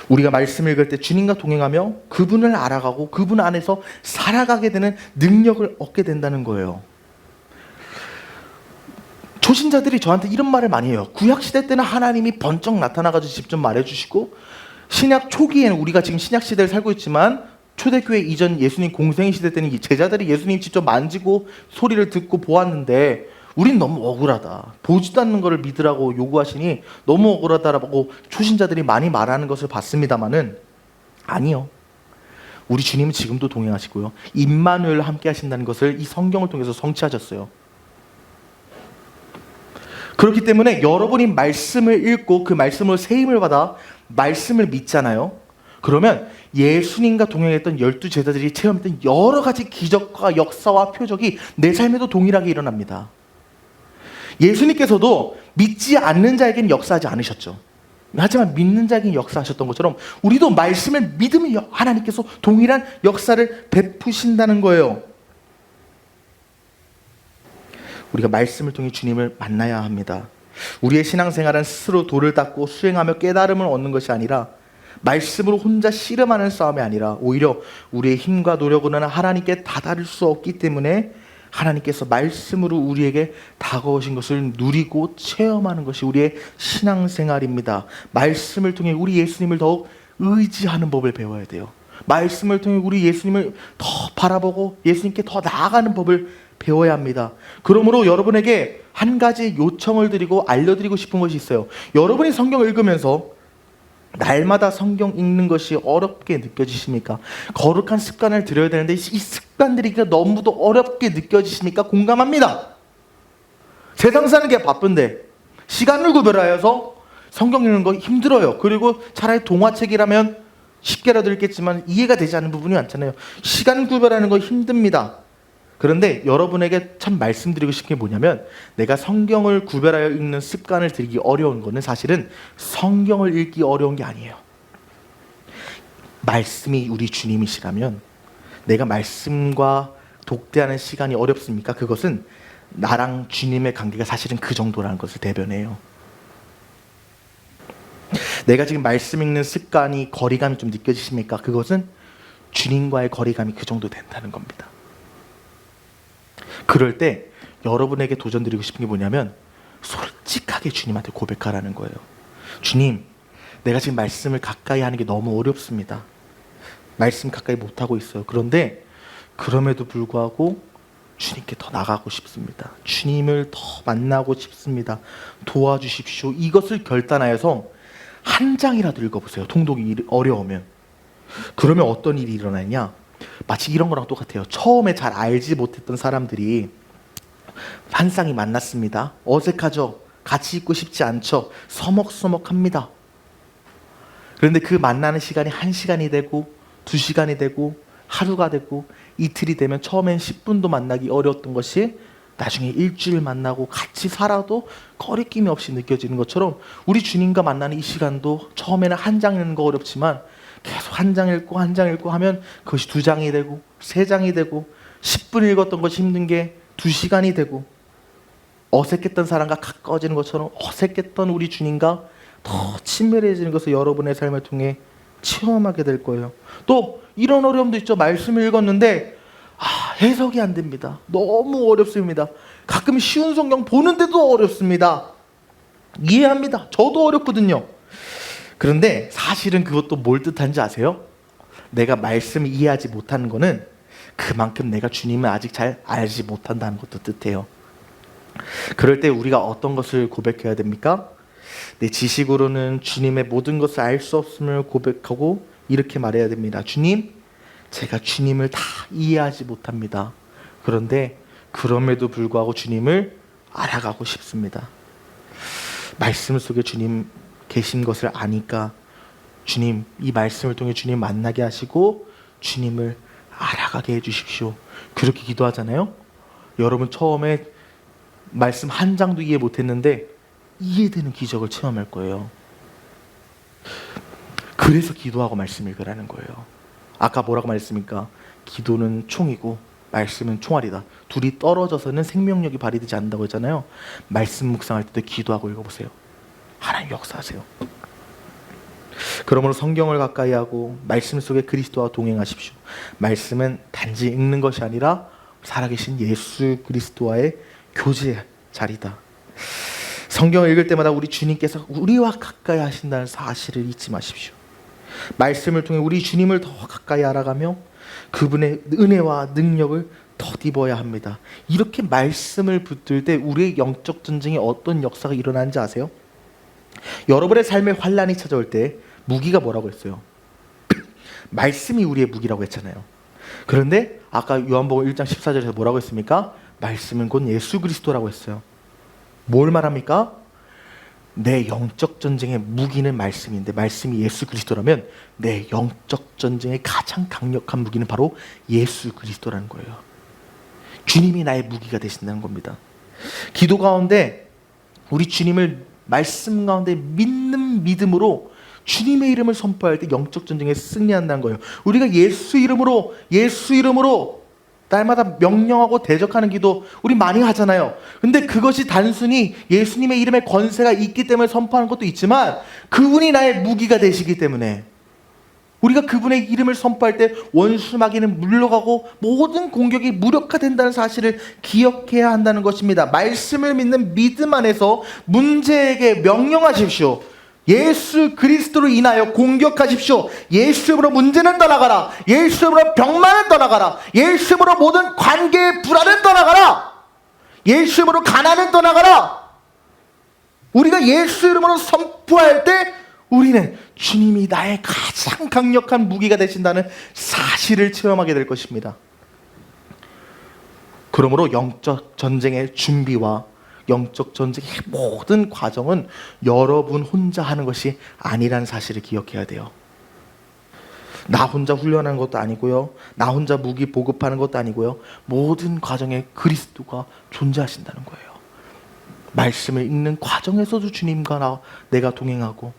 우리가 말씀을 읽을 때 주님과 동행하며 그분을 알아가고 그분 안에서 살아가게 되는 능력을 얻게 된다는 거예요. 초신자들이 저한테 이런 말을 많이 해요. 구약시대 때는 하나님이 번쩍 나타나가지고 직접 말해주시고, 신약 초기에는, 우리가 지금 신약 시대를 살고 있지만 초대교회 이전 예수님 공생의 시대 때는 이 제자들이 예수님 직접 만지고 소리를 듣고 보았는데 우린 너무 억울하다, 보지도 않는 것을 믿으라고 요구하시니 너무 억울하다라고 초신자들이 많이 말하는 것을 봤습니다마는, 아니요, 우리 주님은 지금도 동행하시고요, 임마누엘 함께 하신다는 것을 이 성경을 통해서 성취하셨어요. 그렇기 때문에 여러분이 말씀을 읽고 그 말씀으로 세임을 받아 말씀을 믿잖아요. 그러면 예수님과 동행했던 12 제자들이 체험했던 여러 가지 기적과 역사와 표적이 내 삶에도 동일하게 일어납니다. 예수님께서도 믿지 않는 자에게는 역사하지 않으셨죠. 하지만 믿는 자에게는 역사하셨던 것처럼 우리도 말씀을 믿으면 하나님께서 동일한 역사를 베푸신다는 거예요. 우리가 말씀을 통해 주님을 만나야 합니다. 우리의 신앙생활은 스스로 돌을 닦고 수행하며 깨달음을 얻는 것이 아니라, 말씀으로 혼자 씨름하는 싸움이 아니라, 오히려 우리의 힘과 노력으로는 하나님께 다다를 수 없기 때문에 하나님께서 말씀으로 우리에게 다가오신 것을 누리고 체험하는 것이 우리의 신앙생활입니다. 말씀을 통해 우리 예수님을 더욱 의지하는 법을 배워야 돼요. 말씀을 통해 우리 예수님을 더 바라보고 예수님께 더 나아가는 법을 배워야 합니다. 그러므로 여러분에게 한 가지 요청을 드리고 알려드리고 싶은 것이 있어요. 여러분이 성경을 읽으면서 날마다 성경 읽는 것이 어렵게 느껴지십니까? 거룩한 습관을 들여야 되는데 이 습관들이 너무도 어렵게 느껴지십니까? 공감합니다. 세상 사는 게 바쁜데 시간을 구별하여서 성경 읽는 거 힘들어요. 그리고 차라리 동화책이라면 쉽게라도 읽겠지만 이해가 되지 않는 부분이 많잖아요. 시간 구별하는 거 힘듭니다. 그런데 여러분에게 참 말씀드리고 싶은 게 뭐냐면, 내가 성경을 구별하여 읽는 습관을 들이기 어려운 거는 사실은 성경을 읽기 어려운 게 아니에요. 말씀이 우리 주님이시라면 내가 말씀과 독대하는 시간이 어렵습니까? 그것은 나랑 주님의 관계가 사실은 그 정도라는 것을 대변해요. 내가 지금 말씀 읽는 습관이 거리감이 좀 느껴지십니까? 그것은 주님과의 거리감이 그 정도 된다는 겁니다. 그럴 때 여러분에게 도전드리고 싶은 게 뭐냐면, 솔직하게 주님한테 고백하라는 거예요. 주님, 내가 지금 말씀을 가까이 하는 게 너무 어렵습니다. 말씀 가까이 못하고 있어요. 그런데 그럼에도 불구하고 주님께 더 나가고 싶습니다. 주님을 더 만나고 싶습니다. 도와주십시오. 이것을 결단하여서 한 장이라도 읽어보세요. 통독이 어려우면. 그러면 어떤 일이 일어나냐? 마치 이런 거랑 똑같아요. 처음에 잘 알지 못했던 사람들이 한 쌍이 만났습니다. 어색하죠? 같이 있고 싶지 않죠? 서먹서먹합니다. 그런데 그 만나는 시간이 1시간이 되고 2시간이 되고 하루가 되고 이틀이 되면, 처음엔 10분도 만나기 어려웠던 것이 나중에 일주일 만나고 같이 살아도 거리낌이 없이 느껴지는 것처럼, 우리 주님과 만나는 이 시간도 처음에는 한 장 읽는 거 어렵지만 계속 한 장 읽고 한 장 읽고 하면 그것이 2장이 되고 3장이 되고, 10분 읽었던 것이 힘든 게 2시간이 되고, 어색했던 사람과 가까워지는 것처럼 어색했던 우리 주님과 더 친밀해지는 것을 여러분의 삶을 통해 체험하게 될 거예요. 또 이런 어려움도 있죠. 말씀을 읽었는데 해석이 안 됩니다. 너무 어렵습니다. 가끔 쉬운 성경 보는데도 어렵습니다. 이해합니다. 저도 어렵거든요. 그런데 사실은 그것도 뭘 뜻한지 아세요? 내가 말씀을 이해하지 못하는 거는 그만큼 내가 주님을 아직 잘 알지 못한다는 것도 뜻해요. 그럴 때 우리가 어떤 것을 고백해야 됩니까? 내 지식으로는 주님의 모든 것을 알 수 없음을 고백하고 이렇게 말해야 됩니다. 주님, 제가 주님을 다 이해하지 못합니다. 그런데 그럼에도 불구하고 주님을 알아가고 싶습니다. 말씀 속에 주님 계신 것을 아니까 주님, 이 말씀을 통해 주님 만나게 하시고 주님을 알아가게 해주십시오. 그렇게 기도하잖아요. 여러분 처음에 말씀 한 장도 이해 못했는데 이해되는 기적을 체험할 거예요. 그래서 기도하고 말씀 읽으라는 거예요. 아까 뭐라고 말했습니까? 기도는 총이고 말씀은 총알이다. 둘이 떨어져서는 생명력이 발휘되지 않는다고 했잖아요. 말씀 묵상할 때도 기도하고 읽어보세요. 하나님 역사하세요. 그러므로 성경을 가까이 하고 말씀 속에 그리스도와 동행하십시오. 말씀은 단지 읽는 것이 아니라 살아계신 예수 그리스도와의 교제의 자리다. 성경을 읽을 때마다 우리 주님께서 우리와 가까이 하신다는 사실을 잊지 마십시오. 말씀을 통해 우리 주님을 더 가까이 알아가며 그분의 은혜와 능력을 덧입어야 합니다. 이렇게 말씀을 붙들 때 우리의 영적 전쟁에 어떤 역사가 일어나는지 아세요? 여러분의 삶에 환란이 찾아올 때 무기가 뭐라고 했어요? 말씀이 우리의 무기라고 했잖아요. 그런데 아까 요한복음 1장 14절에서 뭐라고 했습니까? 말씀은 곧 예수 그리스도라고 했어요. 뭘 말합니까? 내 영적 전쟁의 무기는 말씀인데 말씀이 예수 그리스도라면 내 영적 전쟁의 가장 강력한 무기는 바로 예수 그리스도라는 거예요. 주님이 나의 무기가 되신다는 겁니다. 기도 가운데 우리 주님을 말씀 가운데 믿는 믿음으로 주님의 이름을 선포할 때 영적 전쟁에 승리한다는 거예요. 우리가 예수 이름으로 날마다 명령하고 대적하는 기도 우리 많이 하잖아요. 근데 그것이 단순히 예수님의 이름에 권세가 있기 때문에 선포하는 것도 있지만 그분이 나의 무기가 되시기 때문에 우리가 그분의 이름을 선포할 때 원수 마귀는 물러가고 모든 공격이 무력화된다는 사실을 기억해야 한다는 것입니다. 말씀을 믿는 믿음 안에서 문제에게 명령하십시오. 예수 그리스도로 인하여 공격하십시오. 예수 이름으로 문제는 떠나가라. 예수 이름으로 병만은 떠나가라. 예수 이름으로 모든 관계의 불안은 떠나가라. 예수 이름으로 가난은 떠나가라. 우리가 예수 이름으로 선포할 때 우리는 주님이 나의 가장 강력한 무기가 되신다는 사실을 체험하게 될 것입니다. 그러므로 영적 전쟁의 준비와 영적 전쟁의 모든 과정은 여러분 혼자 하는 것이 아니라는 사실을 기억해야 돼요. 나 혼자 훈련하는 것도 아니고요. 나 혼자 무기 보급하는 것도 아니고요. 모든 과정에 그리스도가 존재하신다는 거예요. 말씀을 읽는 과정에서도 주님과 내가 동행하고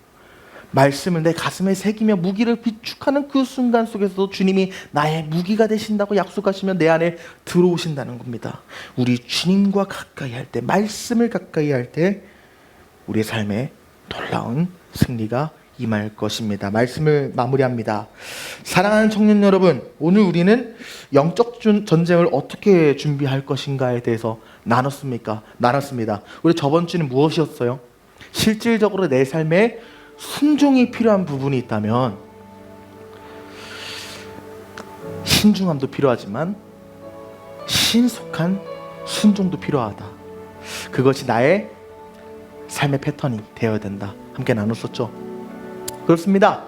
말씀을 내 가슴에 새기며 무기를 비축하는 그 순간 속에서도 주님이 나의 무기가 되신다고 약속하시며 내 안에 들어오신다는 겁니다. 우리 주님과 가까이 할 때, 말씀을 가까이 할 때 우리의 삶에 놀라운 승리가 임할 것입니다. 말씀을 마무리합니다. 사랑하는 청년 여러분, 오늘 우리는 영적 전쟁을 어떻게 준비할 것인가에 대해서 나눴습니다. 우리 저번 주는 무엇이었어요? 실질적으로 내 삶에 순종이 필요한 부분이 있다면 신중함도 필요하지만 신속한 순종도 필요하다. 그것이 나의 삶의 패턴이 되어야 된다. 함께 나눴었죠. 그렇습니다.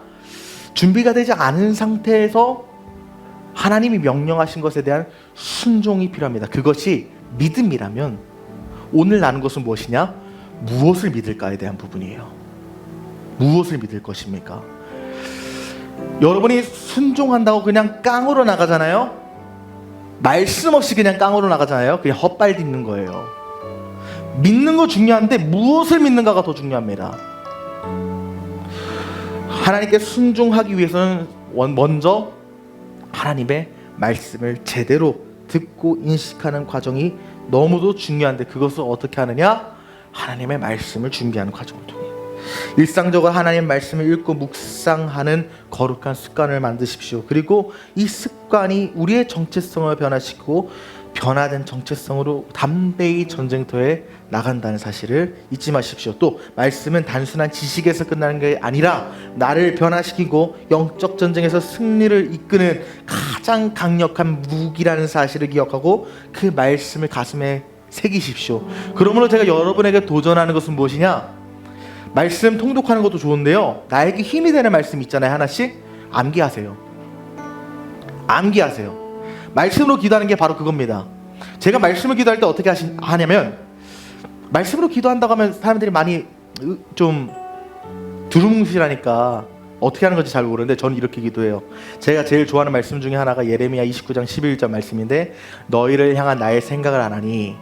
준비가 되지 않은 상태에서 하나님이 명령하신 것에 대한 순종이 필요합니다. 그것이 믿음이라면 오늘 나눈 것은 무엇이냐? 무엇을 믿을까에 대한 부분이에요. 무엇을 믿을 것입니까? 여러분이 순종한다고 그냥 깡으로 나가잖아요. 말씀 없이 그냥 깡으로 나가잖아요. 그냥 헛발 딛는 거예요. 믿는 거 중요한데 무엇을 믿는가가 더 중요합니다. 하나님께 순종하기 위해서는 먼저 하나님의 말씀을 제대로 듣고 인식하는 과정이 너무도 중요한데 그것을 어떻게 하느냐? 하나님의 말씀을 준비하는 과정을 통해 일상적으로 하나님 말씀을 읽고 묵상하는 거룩한 습관을 만드십시오. 그리고 이 습관이 우리의 정체성을 변화시키고 변화된 정체성으로 담대히 전쟁터에 나간다는 사실을 잊지 마십시오. 또 말씀은 단순한 지식에서 끝나는 게 아니라 나를 변화시키고 영적 전쟁에서 승리를 이끄는 가장 강력한 무기라는 사실을 기억하고 그 말씀을 가슴에 새기십시오. 그러므로 제가 여러분에게 도전하는 것은 무엇이냐? 말씀 통독하는 것도 좋은데요, 나에게 힘이 되는 말씀 있잖아요. 하나씩 암기하세요. 말씀으로 기도하는 게 바로 그겁니다. 제가 말씀을 기도할 때 어떻게 하냐면, 말씀으로 기도한다고 하면 사람들이 많이 좀 두루뭉실하니까 어떻게 하는 건지 잘 모르는데 저는 이렇게 기도해요. 제가 제일 좋아하는 말씀 중에 하나가 예레미야 29장 11절 말씀인데, 너희를 향한 나의 생각을 안 하니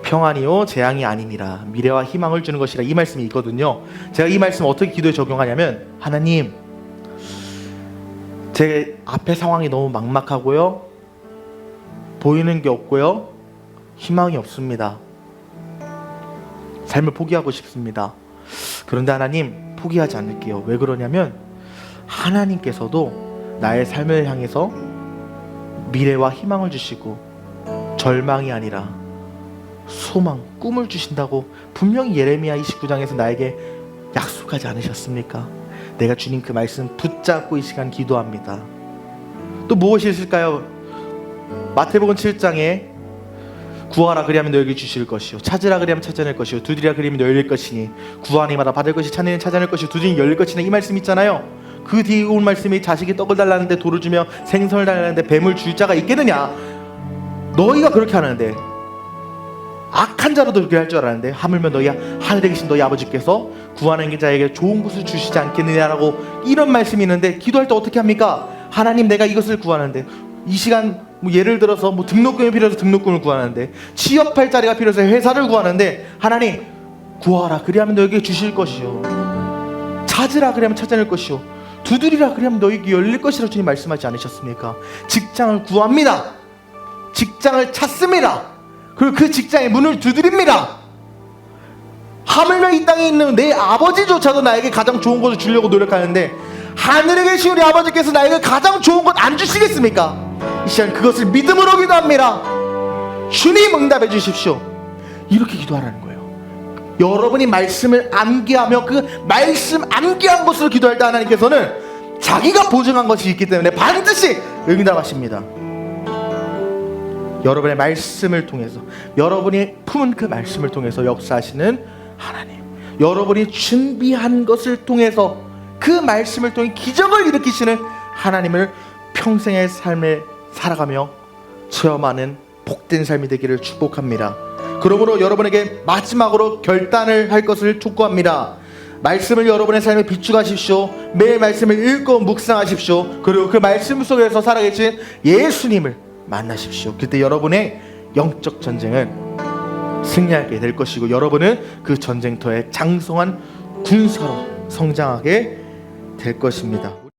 평안이요 재앙이 아니니라, 미래와 희망을 주는 것이라, 이 말씀이 있거든요. 제가 이 말씀 어떻게 기도에 적용하냐면, 하나님 제 앞에 상황이 너무 막막하고요. 보이는 게 없고요. 희망이 없습니다. 삶을 포기하고 싶습니다. 그런데 하나님, 포기하지 않을게요. 왜 그러냐면 하나님께서도 나의 삶을 향해서 미래와 희망을 주시고 절망이 아니라 소망, 꿈을 주신다고 분명히 예레미야 29장에서 나에게 약속하지 않으셨습니까? 내가 주님 그 말씀 붙잡고 이 시간 기도합니다. 또 무엇이 있을까요? 마태복음 7장에 구하라 그리하면 너에게 주실 것이요 찾으라 그리하면 찾아낼 것이요 두드리라 그리하면 열릴 것이니 구하는 이마다 받을 것이 찾는 이는 찾아낼 것이요 두드리는 열릴 것이니 이 말씀 있잖아요. 그 뒤에 온 말씀이 자식이 떡을 달라는데 돌을 주며 생선을 달라는데 뱀을 줄 자가 있겠느냐. 너희가 그렇게 하는데 악한 자로도 그렇게 할 줄 알았는데 하물며 너희 하늘에 계신 너희 아버지께서 구하는 자에게 좋은 것을 주시지 않겠느냐라고 이런 말씀이 있는데 기도할 때 어떻게 합니까? 하나님, 내가 이것을 구하는데 이 시간 예를 들어서 등록금이 필요해서 등록금을 구하는데 취업할 자리가 필요해서 회사를 구하는데 하나님 구하라 그리하면 너에게 주실 것이요 찾으라 그리하면 찾아낼 것이요 두드리라 그리하면 너에게 열릴 것이라 주님 말씀하지 않으셨습니까? 직장을 구합니다. 직장을 찾습니다. 그리고 그 직장의 문을 두드립니다. 하물며 이 땅에 있는 내 아버지조차도 나에게 가장 좋은 것을 주려고 노력하는데 하늘에 계신 우리 아버지께서 나에게 가장 좋은 것 안 주시겠습니까? 이 시간 그것을 믿음으로 기도합니다. 주님 응답해 주십시오. 이렇게 기도하라는 거예요. 여러분이 말씀을 암기하며 그 말씀 암기한 것으로 기도할 때 하나님께서는 자기가 보증한 것이 있기 때문에 반드시 응답하십니다. 여러분의 말씀을 통해서, 여러분이 품은 그 말씀을 통해서 역사하시는 하나님, 여러분이 준비한 것을 통해서 그 말씀을 통해 기적을 일으키시는 하나님을 평생의 삶을 살아가며 체험하는 복된 삶이 되기를 축복합니다. 그러므로 여러분에게 마지막으로 결단을 할 것을 촉구합니다. 말씀을 여러분의 삶에 비추가십시오. 매일 말씀을 읽고 묵상하십시오. 그리고 그 말씀 속에서 살아계신 예수님을 만나십시오. 그때 여러분의 영적 전쟁은 승리하게 될 것이고 여러분은 그 전쟁터에 장성한 군사로 성장하게 될 것입니다.